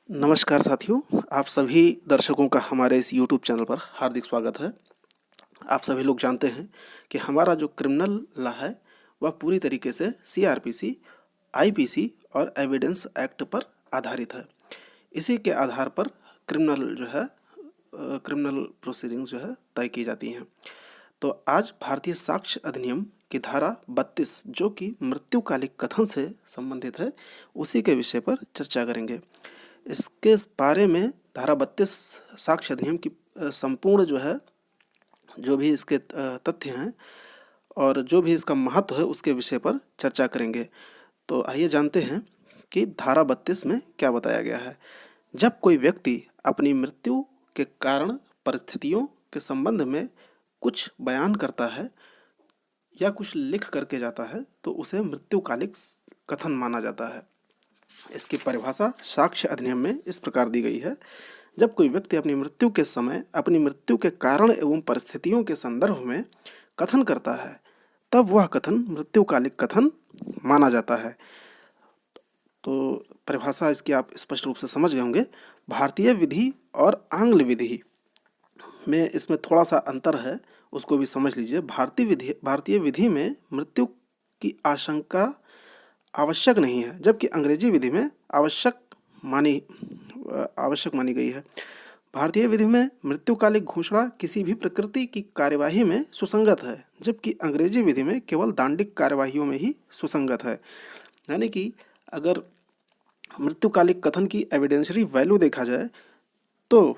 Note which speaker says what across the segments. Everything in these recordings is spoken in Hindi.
Speaker 1: नमस्कार साथियों, आप सभी दर्शकों का हमारे इस यूट्यूब चैनल पर हार्दिक स्वागत है। आप सभी लोग जानते हैं कि हमारा जो क्रिमिनल लॉ है वह पूरी तरीके से सीआरपीसी, आईपीसी और एविडेंस एक्ट पर आधारित है। इसी के आधार पर क्रिमिनल प्रोसीडिंग्स जो है तय की जाती हैं। तो आज भारतीय साक्ष्य अधिनियम की धारा 32 जो कि मृत्युकालिक कथन से संबंधित है, उसी के विषय पर चर्चा करेंगे। इसके बारे में धारा 32 साक्ष्य अधिनियम की संपूर्ण जो भी इसके तथ्य हैं और जो भी इसका महत्व है उसके विषय पर चर्चा करेंगे। तो आइए जानते हैं कि धारा 32 में क्या बताया गया है। जब कोई व्यक्ति अपनी मृत्यु के कारण परिस्थितियों के संबंध में कुछ बयान करता है या कुछ लिख करके जाता है तो उसे मृत्युकालिक कथन माना जाता है। इसकी परिभाषा साक्ष्य अधिनियम में इस प्रकार दी गई है। जब कोई व्यक्ति अपनी मृत्यु के समय अपनी मृत्यु के कारण एवं परिस्थितियों के संदर्भ में कथन करता है तब वह कथन मृत्युकालिक कथन माना जाता है। तो परिभाषा इसकी आप स्पष्ट रूप से समझ गए होंगे। भारतीय विधि और आंग्ल विधि में इसमें थोड़ा सा अंतर है, उसको भी समझ लीजिए। भारतीय विधि में मृत्यु की आशंका आवश्यक नहीं है, जबकि अंग्रेजी विधि में आवश्यक मानी गई है। भारतीय विधि में मृत्युकालिक घोषणा किसी भी प्रकृति की कार्यवाही में सुसंगत है, जबकि अंग्रेजी विधि में केवल दांडिक कार्यवाहियों में ही सुसंगत है। यानी कि अगर मृत्युकालिक कथन की एविडेंशियरी वैल्यू देखा जाए तो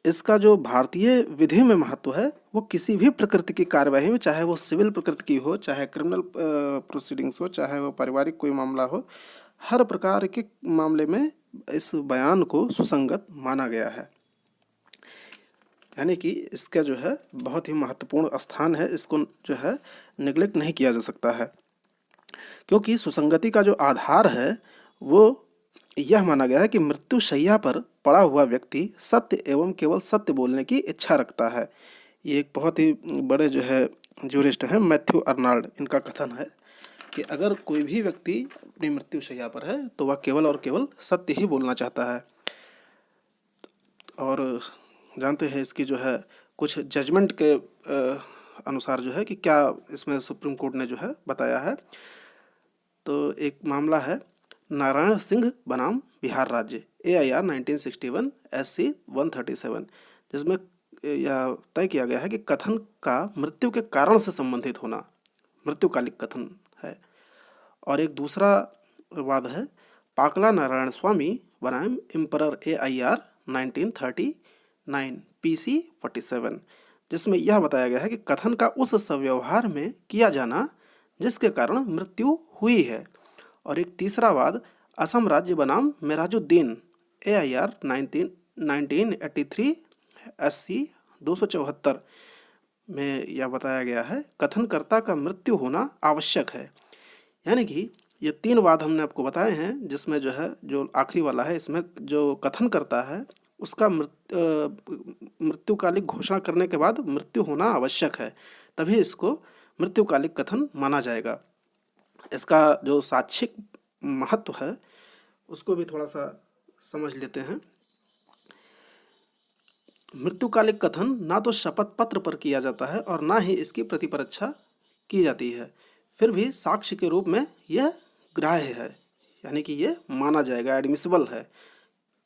Speaker 1: इसका जो भारतीय विधि में महत्व है वो किसी भी प्रकृति की कार्यवाही में, चाहे वो सिविल प्रकृति की हो, चाहे क्रिमिनल प्रोसीडिंग्स हो, चाहे वो पारिवारिक कोई मामला हो, हर प्रकार के मामले में इस बयान को सुसंगत माना गया है। यानी कि इसका जो है बहुत ही महत्वपूर्ण स्थान है, इसको जो है निगलेक्ट नहीं किया जा सकता है, क्योंकि सुसंगति का जो आधार है वो यह माना गया है कि मृत्यु शैया पर पड़ा हुआ व्यक्ति सत्य एवं केवल सत्य बोलने की इच्छा रखता है। ये एक बहुत ही बड़े जो है ज्यूरिस्ट हैं मैथ्यू अर्नाल्ड, इनका कथन है कि अगर कोई भी व्यक्ति अपनी मृत्यु शैया पर है तो वह केवल और केवल सत्य ही बोलना चाहता है। और जानते हैं इसकी जो है कुछ जजमेंट के अनुसार जो है कि क्या इसमें सुप्रीम कोर्ट ने जो है बताया है। तो एक मामला है नारायण सिंह बनाम बिहार राज्य AIR 1961 SC 137, जिसमें यह तय किया गया है कि कथन का मृत्यु के कारण से संबंधित होना मृत्युकालिक कथन है। और एक दूसरा वाद है पाकला नारायण स्वामी बनाम एम्परर AIR 1939 PC 47, जिसमें यह बताया गया है कि कथन का उस सव्यवहार में किया जाना जिसके कारण मृत्यु हुई है। और एक तीसरा वाद असम राज्य बनाम मेराजुद्दीन AIR 1983 SC 274 में यह बताया गया है कथनकर्ता का मृत्यु होना आवश्यक है। यानी कि ये तीन वाद हमने आपको बताए हैं, जिसमें जो है जो आखिरी वाला है इसमें जो कथन करता है उसका मृत्युकालिक घोषणा करने के बाद मृत्यु होना आवश्यक है, तभी इसको मृत्युकालिक कथन माना जाएगा। इसका जो साक्षिक महत्व है उसको भी थोड़ा सा समझ लेते हैं। मृत्युकालिक कथन ना तो शपथ पत्र पर किया जाता है और ना ही इसकी प्रतिपरीक्षा की जाती है, फिर भी साक्ष्य के रूप में यह ग्राह्य है, यानी कि यह माना जाएगा, एडमिसिबल है,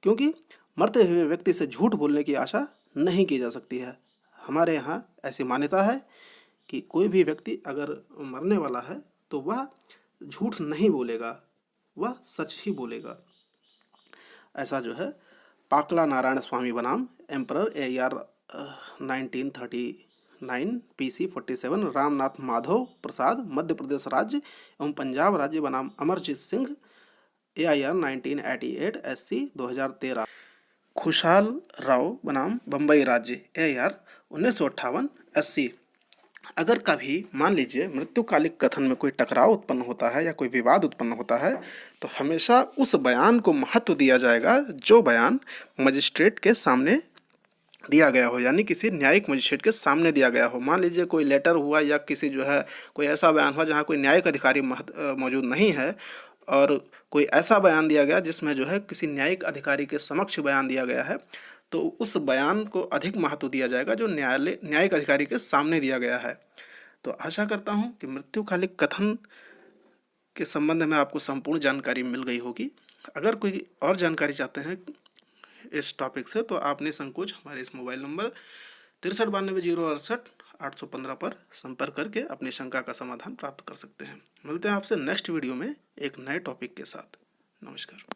Speaker 1: क्योंकि मरते हुए व्यक्ति से झूठ बोलने की आशा नहीं की जा सकती है। हमारे यहाँ ऐसी मान्यता है कि कोई भी व्यक्ति अगर मरने वाला है तो वह झूठ नहीं बोलेगा, वह सच ही बोलेगा। ऐसा जो है पाकला नारायण स्वामी बनाम emperor AIR 1939 PC 47 Ramnath Madhav Prasad Madhya Pradesh राज्य एवं पंजाब राज्य बनाम अमरजीत सिंह AIR 1988 SC 2013 खुशहाल राव बनाम बम्बई राज्य AIR 1958 SC। अगर कभी मान लीजिए मृत्युकालिक कथन में कोई टकराव उत्पन्न होता है या कोई विवाद उत्पन्न होता है तो हमेशा उस बयान को महत्व दिया जाएगा जो बयान मजिस्ट्रेट के सामने दिया गया हो, यानी किसी न्यायिक मजिस्ट्रेट के सामने दिया गया हो। मान लीजिए कोई लेटर हुआ या किसी जो है कोई ऐसा बयान हुआ जहाँ कोई न्यायिक अधिकारी मौजूद नहीं है और कोई ऐसा बयान दिया गया जिसमें जो है किसी न्यायिक अधिकारी के समक्ष बयान दिया गया है, तो उस बयान को अधिक महत्व दिया जाएगा जो न्यायिक अधिकारी के सामने दिया गया है। तो आशा करता हूँ कि मृत्युकालिक कथन के संबंध में आपको संपूर्ण जानकारी मिल गई होगी। अगर कोई और जानकारी चाहते हैं इस टॉपिक से तो आप निसंकोच हमारे इस मोबाइल नंबर 6392088815 पर संपर्क करके अपनी शंका का समाधान प्राप्त कर सकते हैं। मिलते हैं आपसे नेक्स्ट वीडियो में एक नए टॉपिक के साथ। नमस्कार।